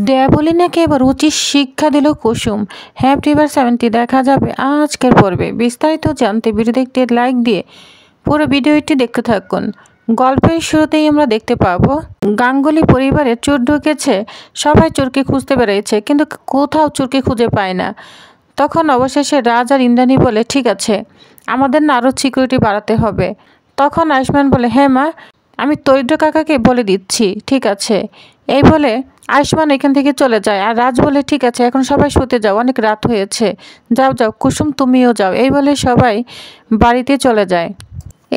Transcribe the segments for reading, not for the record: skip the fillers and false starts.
দেবলীনাকে এবার উচিত শিক্ষা দিল কুসুম। হ্যাপি এবার 70 দেখা যাবে আজকের পর্বে। বিস্তারিত জানতে ভিডিওতে একটি লাইক দিয়ে পুরো ভিডিওটি দেখতে থাকুন। গল্পের শুরুতেই আমরা দেখতে পাবো গাঙ্গুলি পরিবারে চোর ঢুকেছে। সবাই চোরকে খুঁজতে বেরিয়েছে, কিন্তু কোথাও চোরকে খুঁজে পায় না। তখন অবশেষে রাজ আর ইন্দ্রাণী বলে, ঠিক আছে, আমাদের না আরও সিকিউরিটি বাড়াতে হবে। তখন আয়ুষ্মান বলে, হ্যাঁ মা, আমি তৈদ্র কাকাকে বলে দিচ্ছি। ঠিক আছে, এই বলে আয়ুষ্মান এখান থেকে চলে যায়। আর রাজ বলে, ঠিক আছে, এখন সবাই শুতে যাও, অনেক রাত হয়েছে, যাও যাও, কুসুম তুমিও যাও। এই বলে সবাই বাড়িতে চলে যায়।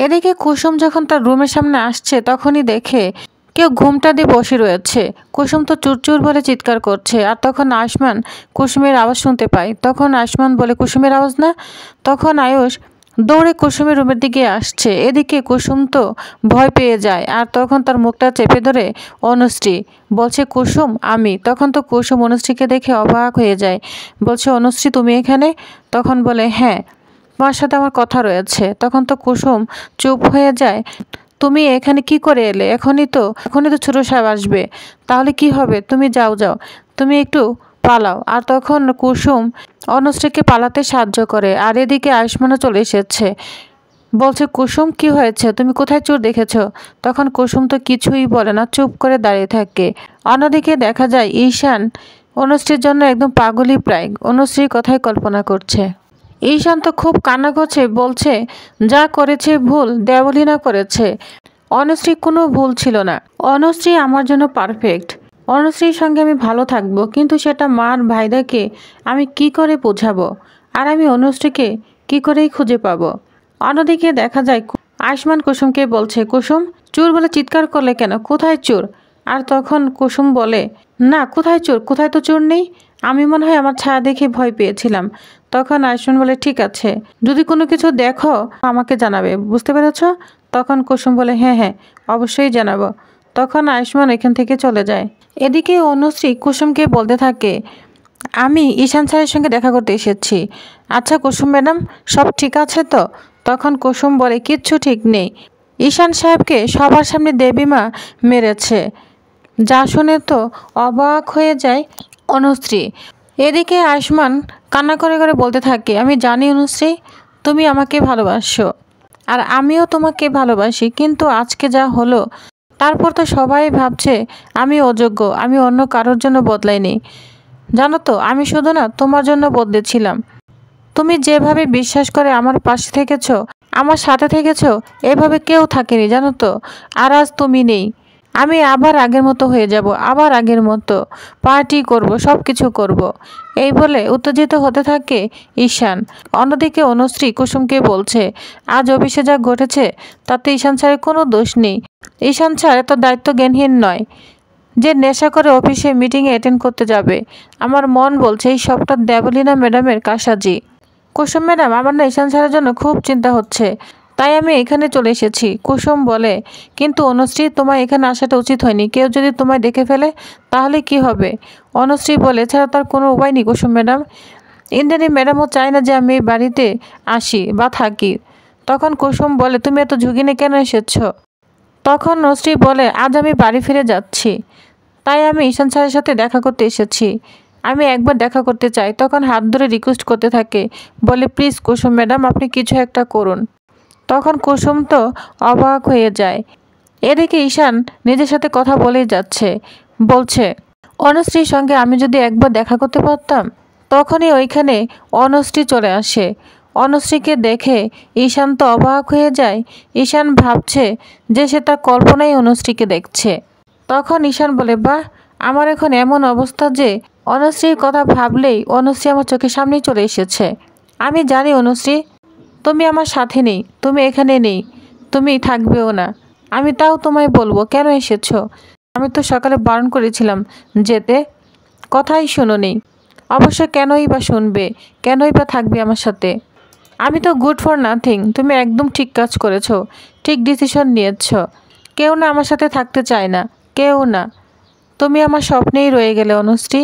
এদিকে কুসুম যখন তার রুমের সামনে আসছে, তখনই দেখে কেউ ঘুমটা দিয়ে বসে রয়েছে। কুসুম তো চুরচুর বলে চিৎকার করছে। আর তখন আয়ুষ্মান কুসুমের আওয়াজ শুনতে পায়। তখন আয়ুষ্মান বলে, কুসুমের আওয়াজ না। তখন আয়ুষ দৌড়ে কুসুমের রুমের দিকে আসছে। এদিকে কুসুম তো ভয় পেয়ে যায়। আর তখন তার মুখটা চেপে ধরে অনুশ্রী বলছে, কুসুম আমি। তখন তো কুসুম অনুশ্রীকে দেখে অবাক হয়ে যায়, বলছে, অনুশ্রী তুমি এখানে? তখন বলে, হ্যাঁ, তোমার সাথে আমার কথা রয়েছে। তখন তো কুসুম চুপ হয়ে যায়। তুমি এখানে কি করে এলে? এখনই তো ছোট সাহেব আসবে, তাহলে কি হবে? তুমি যাও যাও, তুমি একটু পালাও। আর তখন কুসুম অনুশ্রীকে পালাতে সাহায্য করে। আর এদিকে আয়ুষ্মানও চলে এসেছে, বলছে, কুসুম কি হয়েছে? তুমি কোথায় চোর দেখেছো? তখন কুসুম তো কিছুই বলে না, চুপ করে দাঁড়িয়ে থাকে। অন্যদিকে দেখা যায় ঈশান অনুশ্রীর জন্য একদম পাগলই প্রায়, অনুশ্রীর কথাই কল্পনা করছে। ঈশান তো খুব কান্না করছে, বলছে, যা করেছে ভুল দেবলীনা করেছে, অনুশ্রী কোনো ভুল ছিল না। অনুশ্রী আমার জন্য পারফেক্ট, অনুশ্রীর সঙ্গে আমি ভালো থাকবো, কিন্তু সেটা মার ভাইদাকে আমি কি করে বোঝাবো? আর আমি অনুশ্রীকে কি করেই খুঁজে পাবো? অন্যদিকে দেখা যায় আয়ুষ্মান কুসুমকে বলছে, কুসুম চোর বলে চিৎকার করলে কেন? কোথায় চোর? আর তখন কুসুম বলে, না, কোথায় চোর? কোথায় তো চোর নেই, আমি মনে হয় আমার ছায়া দেখে ভয় পেয়েছিলাম। তখন আয়ুষ্মান বলে, ঠিক আছে, যদি কোনো কিছু দেখো আমাকে জানাবে, বুঝতে পেরেছ? তখন কুসুম বলে, হ্যাঁ হ্যাঁ, অবশ্যই জানাবো। তখন আয়ুষ্মান এখান থেকে চলে যায়। এদিকে অনুশ্রী কুসুমকে বলতে থাকে, আমি ঈশান স্যারের সঙ্গে দেখা করতে এসেছি। আচ্ছা কুসুম ম্যাডাম, সব ঠিক আছে তো? তখন কুসুম বলে, কিচ্ছু ঠিক নেই, ঈশান সাহেবকে সবার সামনে দেবীমা মেরেছে। যা শুনে তো অবাক হয়ে যায় অনুশ্রী। এদিকে আয়ুষ্মান কান্না করে করে বলতে থাকে, আমি জানি অনুশ্রী, তুমি আমাকে ভালোবাসো, আর আমিও তোমাকে ভালোবাসি, কিন্তু আজকে যা হলো, তারপর তো সবাই ভাবছে আমি অযোগ্য, আমি অন্য কারোর জন্য বদলাইনি। জানো তো, আমি শুধু না তোমার জন্য বদলেছিলাম। তুমি যেভাবে বিশ্বাস করে আমার পাশে থেকেছো, আমার সাথে থেকেছো, এভাবে কেউ থাকেনি, জানো তো। আর আজ তুমি নেই, আমি আবার আগের মতো হয়ে যাব, আবার আগের মতো পার্টি করব, সব কিছু করব। এই বলে উত্তেজিত হতে থাকে ঈশান। অন্যদিকে অনুশ্রী কুসুমকে বলছে, আজ অফিসে যা ঘটেছে তাতে ঈশান স্যারের কোনো দোষ নেই। ঈশান স্যার এত দায়িত্বজ্ঞানহীন নয় যে নেশা করে অফিসে মিটিংয়ে অ্যাটেন্ড করতে যাবে। আমার মন বলছে এই সবটা দেবলীনা ম্যাডামের কারসাজি। কুসুম ম্যাডাম, আমার না ঈশান স্যারের জন্য খুব চিন্তা হচ্ছে, তাই আমি এখানে চলে এসেছি। কুসুম বলে, কিন্তু অনুশ্রী, তোমার এখানে আসাটা উচিত হয়নি, কেউ যদি তোমায় দেখে ফেলে তাহলে কি হবে? অনুশ্রী বলে, এছাড়া তার কোনো উপায় নেই কুসুম ম্যাডাম, ইন্দ্রাণী ম্যাডামও চায় না যে আমি এই বাড়িতে আসি বা থাকি। তখন কুসুম বলে, তুমি এত ঝুঁকি নিয়ে কেন এসেছ? তখন অনুশ্রী বলে, আজ আমি বাড়ি ফিরে যাচ্ছি, তাই আমি ঈশান স্যারের সাথে দেখা করতে এসেছি, আমি একবার দেখা করতে চাই। তখন হাত ধরে রিকোয়েস্ট করতে থাকে, বলে, প্লিজ কুসুম ম্যাডাম, আপনি কিছু একটা করুন। তখন কুসুম তো অবাক হয়ে যায়। এদিকে ঈশান নিজের সাথে কথা বলেই যাচ্ছে, বলছে, অনুশ্রীর সঙ্গে আমি যদি একবার দেখা করতে পারতাম। তখনই ওইখানে অনুশ্রী চলে আসে। অনুশ্রীকে দেখে ঈশান তো অবাক হয়ে যায়। ঈশান ভাবছে যে সে তার কল্পনায় অনুশ্রীকে দেখছে। তখন ঈশান বলে, বাহ, আমার এখন এমন অবস্থা যে অনুশ্রীর কথা ভাবলেই অনুশ্রী আমার চোখের সামনেই চলে এসেছে। আমি জানি অনুশ্রী, তুমি আমার সাথে নেই, তুমি এখানে নেই, তুমি থাকবেও না। আমি তাও তোমায় বলবো, কেন এসেছো? আমি তো সকালে বারণ করেছিলাম যেতে, কথাই শোনোনি। অবশ্য কেনই বা শুনবে, কেনই বা থাকবে আমার সাথে? আমি তো গুড ফর নাথিং। তুমি একদম ঠিক কাজ করেছো, ঠিক ডিসিশন নিয়েছ। কেউ না আমার সাথে থাকতে চায় না, কেউ না। তুমি আমার স্বপ্নেই রয়ে গেলে অনুশ্রী।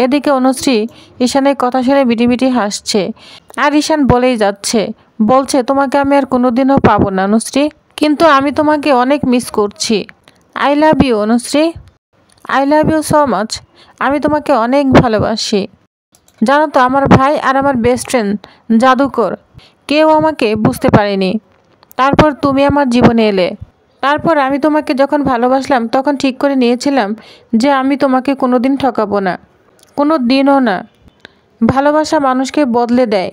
এদিকে অনুশ্রী ঈশানের কথা শুনে মিটিমিটি হাসছে। আর ঈশান বলেই যাচ্ছে, বলছে, তোমাকে আমি আর কোনোদিনও পাবো না অনুশ্রী, কিন্তু আমি তোমাকে অনেক মিস করছি। I love you Anushree, I love you so much. আমি তোমাকে অনেক ভালোবাসি। জানো তো আমার ভাই আর আমার বেস্ট ফ্রেন্ড জাদুকর কেউ আমাকে বুঝতে পারেনি। তারপর তুমি আমার জীবনে এলে। তারপর আমি তোমাকে যখন ভালোবাসলাম তখন ঠিক করে নিয়েছিলাম যে আমি তোমাকে কোনোদিন ঠকাবো না, কোনো দিনও না। ভালোবাসা মানুষকে বদলে দেয়,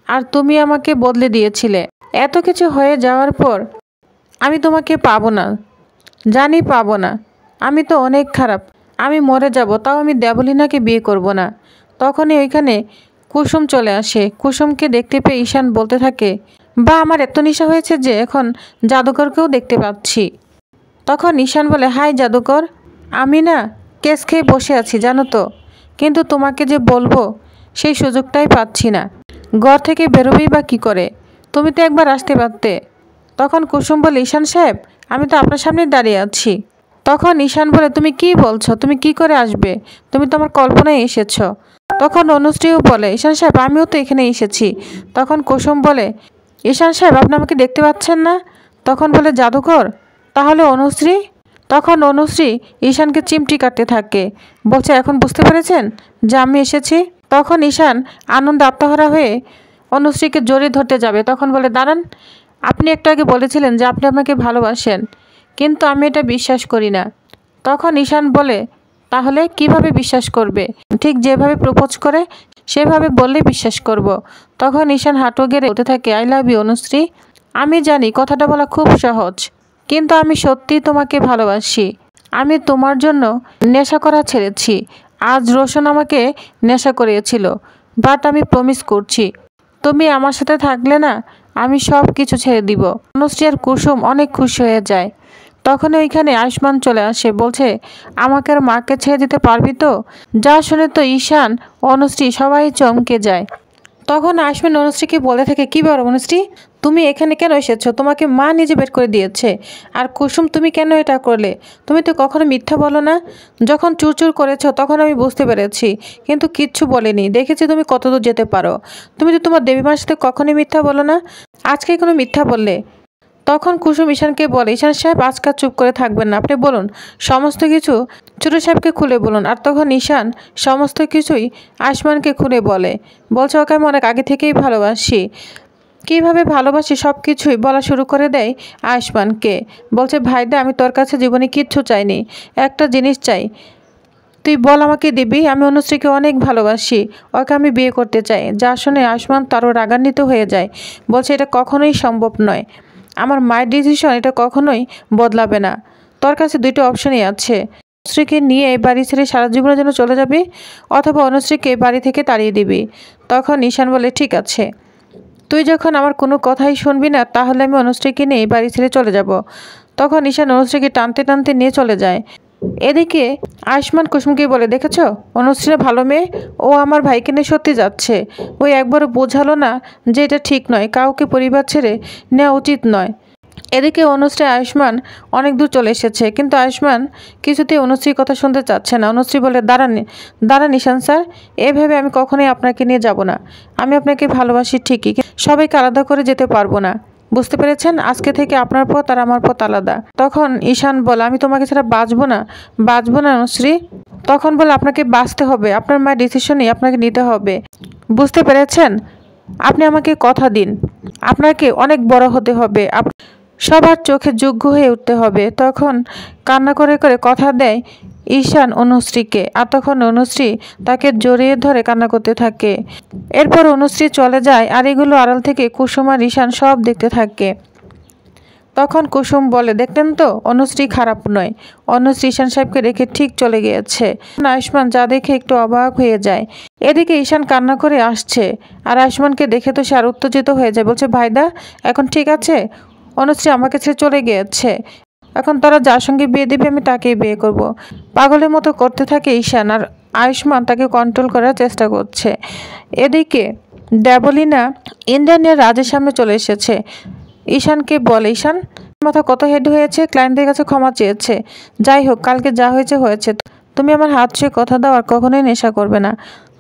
আর তুমি আমাকে বদলে দিয়েছিলে। এত কিছু হয়ে যাওয়ার পর আমি তোমাকে পাবো না, জানি পাবো না। আমি তো অনেক খারাপ, আমি মরে যাব, তাও আমি দেবলীনাকে বিয়ে করব না। তখনই ওইখানে কুসুম চলে আসে। কুসুমকে দেখতে পেয়ে ঈশান বলতে থাকে, বা আমার এত নেশা হয়েছে যে এখন জাদুকরকেও দেখতে পাচ্ছি। তখন ঈশান বলে, হাই জাদুকর, আমি না কেস খেয়ে বসে আছি জানো তো, কিন্তু তোমাকে যে বলবো সেই সুযোগটাই পাচ্ছি না। ঘর থেকে বেরোবেই বা কী করে, তুমি তো একবার আসতে পারতে। তখন কুসুম বলে, ঈশান সাহেব আমি তো আপনার সামনে দাঁড়িয়ে আছি। তখন ঈশান বলে, তুমি কি বলছো, তুমি কি করে আসবে, তুমি তো আমার কল্পনায় এসেছ। তখন অনুশ্রীও বলে, ঈশান সাহেব আমিও তো এখানে এসেছি। তখন কুসুম বলে, ঈশান সাহেব আপনি আমাকে দেখতে পাচ্ছেন না। তখন বলে, জাদুকর তাহলে অনুশ্রী। তখন অনুশ্রী ঈশানকে চিমটি কাটতে থাকে, বলছে, এখন বুঝতে পেরেছেন যে আমি এসেছি। তখন ঈশান আনন্দে আত্মহারা হয়ে অনুশ্রীকে জড়িয়ে ধরতে যাবে। তখন বলে, দাঁড়ান, আপনি একটু আগে বলেছিলেন যে আপনি আমাকে ভালোবাসেন, কিন্তু আমি এটা বিশ্বাস করি না। তখন ঈশান বলে, তাহলে কিভাবে বিশ্বাস করবে? ঠিক যেভাবে প্রপোজ করে সেভাবে বললে বিশ্বাস করব। তখন ঈশান হাঁটু গেড়ে উঠতে থাকে, আই লাভ ইউ অনুশ্রী। আমি জানি কথাটা বলা খুব সহজ, কিন্তু আমি সত্যিই তোমাকে ভালোবাসি। আমি তোমার জন্য নেশা করা ছেড়েছি। আজ রোশন আমাকে নেশা করিয়েছিল, বাট আমি প্রমিস করছি তুমি আমার সাথে থাকলে না আমি সব কিছু ছেড়ে দিব। অনুশ্রী আর কুসুম অনেক খুশি হয়ে যায়। তখন ওইখানে আয়ুষ্মান চলে আসে, বলছে, আমাকে আর মাকে ছেড়ে দিতে পারবি তো? যা শুনে তো ঈশান, অনুশ্রী সবাই চমকে যায়। তখন আয়ুষ্মান অনুশ্রীকে বলে থাকে, কী বলো অনুশ্রী, তুমি এখানে কেন এসেছো? তোমাকে মা নিজে বের করে দিয়েছে। আর কুসুম তুমি কেন এটা করলে? তুমি তো কখনো মিথ্যা বলো না। যখন চুরচুর করেছো তখন আমি বুঝতে পেরেছি, কিন্তু কিচ্ছু বলেনি, দেখেছি তুমি কতদূর যেতে পারো। তুমি তো তোমার দেবীমার সাথে কখনোই মিথ্যা বলো না, আজকে কোনো মিথ্যা বললে। তখন কুসুম ঈশানকে বলে, ঈশান সাহেব আজকাল চুপ করে থাকবেন না, আপনি বলুন সমস্ত কিছু ছোটো সাহেবকে খুলে বলুন। আর তখন ঈশান সমস্ত কিছুই আয়ুষ্মানকে খুলে বলছে, ওকে আমি অনেক আগে থেকেই ভালোবাসি। কীভাবে ভালোবাসি সব কিছুই বলা শুরু করে দেয় আয়ুষ্মানকে। বলছে, ভাইদা আমি তোর কাছে জীবনে কিচ্ছু চাইনি, একটা জিনিস চাই, তুই বল আমাকে দিবি। আমি অনুশ্রীকে অনেক ভালোবাসি, ওকে আমি বিয়ে করতে চাই। যা শুনে আয়ুষ্মান তারও রাগান্বিত হয়ে যায়, বলছে, এটা কখনোই সম্ভব নয়, আমার মায়ের ডিসিশন এটা কখনোই বদলাবে না। তোর কাছে দুটো অপশনই আছে, অনুশ্রীকে নিয়ে এই বাড়ি ছেড়ে সারা জীবনের জন্য চলে যাবি, অথবা অনুশ্রীকে বাড়ি থেকে তাড়িয়ে দিবি। তখন ঈশান বলে, ঠিক আছে, তুই যখন আমার কোনো কথাই শুনবি না তাহলে আমি অনুশ্রীকে নিয়ে এই বাড়ি ছেড়ে চলে যাব। তখন ঈশান অনুশ্রীকে টানতে টানতে নিয়ে চলে যায়। এদিকে আয়ুষ্মান কুসুমকে বলে, দেখেছ অনুশ্রী ভালো মেয়ে, ও আমার ভাইকে নিয়ে সত্যি যাচ্ছে। ওই একবারও বোঝালো না যে এটা ঠিক নয়, কাউকে পরিবার ছেড়ে নেওয়া উচিত নয়। এদিকে অনুশ্রী আয়ুষ্মান অনেক দূর চলে এসেছে, কিন্তু আয়ুষ্মান কিছুতেই অনুশ্রীর কথা শুনতে চাচ্ছে না। অনুশ্রী বলে, দাঁড়ান ঈশান স্যার, এভাবে আমি কখনোই আপনাকে নিয়ে যাব না। আমি আপনাকে ভালোবাসি ঠিকই, সবাইকে আলাদা করে যেতে পারবো না, বুঝতে পেরেছেন? আজকে থেকে আপনার পথ আর আমার পথ আলাদা। তখন ঈশান বলে, আমি তোমাকে ছাড়া বাঁচবো না অনুশ্রী। তখন বলে, আপনাকে বাঁচতে হবে, আপনার মায়ের ডিসিশনই আপনাকে নিতে হবে, বুঝতে পেরেছেন? আপনি আমাকে কথা দিন, আপনাকে অনেক বড় হতে হবে, সবার চোখে যোগ্য হয়ে উঠতে হবে। তখন কান্না করে করে কথা দেয় ঈশান অনুশ্রীকে, আর তখন অনুশ্রী তাকে জড়িয়ে ধরে কান্না করতে থাকে। এরপর অনুশ্রী চলে যায়, আর এগুলো আড়াল থেকে কুসুম আর ঈশান সব দেখতে থাকে। তখন কুসুম বলে, দেখলেন তো অনুশ্রী খারাপ নয়, অনুশ্রী ঈশান সাহেবকে রেখে ঠিক চলে গিয়েছে। আয়ুষ্মান যা দেখে একটু অবাক হয়ে যায়। এদিকে ঈশান কান্না করে আসছে, আর আয়ুষ্মানকে দেখে তো সে আর উত্তেজিত হয়ে যায়, বলছে, ভাইদা এখন ঠিক আছে, অনুশ্রী আমাকে ছেড়ে চলে গিয়েছে, এখন তারা যার সঙ্গে বিয়ে দেবে আমি তাকেই বিয়ে করব। পাগলের মতো করতে থাকে ঈশান, আর আয়ুষ্মান তাকে কন্ট্রোল করার চেষ্টা করছে। এদিকে দেবলীনা ইন্দ্রাণীর রাজের সামনে চলে এসেছে। ঈশানকে বলে, ঈশান মাথা কত হেড হয়েছে, ক্লায়েন্টদের কাছে ক্ষমা চেয়েছে, যাই হোক কালকে যা হয়েছে হয়েছে, তুমি আমার হাত ছুঁয়ে কথা দাও আর কখনোই নেশা করবে না।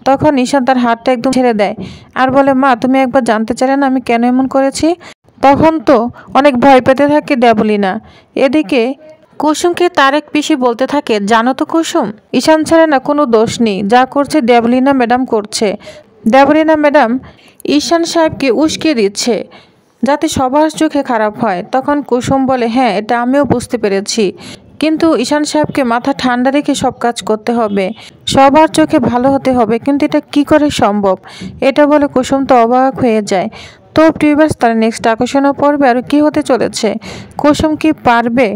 তখন ঈশান তার হাতটা একদম ছেড়ে দেয় আর বলে, মা তুমি একবার জানতে চাইলে না আমি কেন এমন করেছি? তখন তো অনেক ভয় পেতে থাকে দেবলীনা। এদিকে কুসুমকে তারেক পিসি বলতে থাকে, জানো তো কুসুম, ঈশান ছাড়া না কোনো দোষ নেই, যা করছে দেবলীনা ম্যাডাম করছে। দেবলীনা ম্যাডাম ঈশান সাহেবকে উস্কিয়ে দিচ্ছে যাতে সবার চোখে খারাপ হয়। তখন কুসুম বলে, হ্যাঁ এটা আমিও বুঝতে পেরেছি, কিন্তু ঈশান সাহেবকে মাথা ঠান্ডা রেখে সব কাজ করতে হবে, সবার চোখে ভালো হতে হবে, কিন্তু এটা কি করে সম্ভব? এটা বলে কুসুম তো অবাক হয়ে যায়। তো ভিউয়ার্স, তার নেক্সট আকর্ষণীয় পর্বে আর কি হতে চলেছে? কুসুম কি পারবে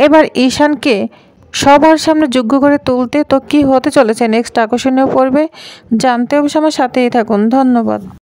এবার ঈশানকে সবার সামনে যোগ্য করে তুলতে? তো কি হতে চলেছে নেক্সট আকর্ষণীয় পর্বে জানতে অবশ্য আমার সাথেই থাকুন। ধন্যবাদ।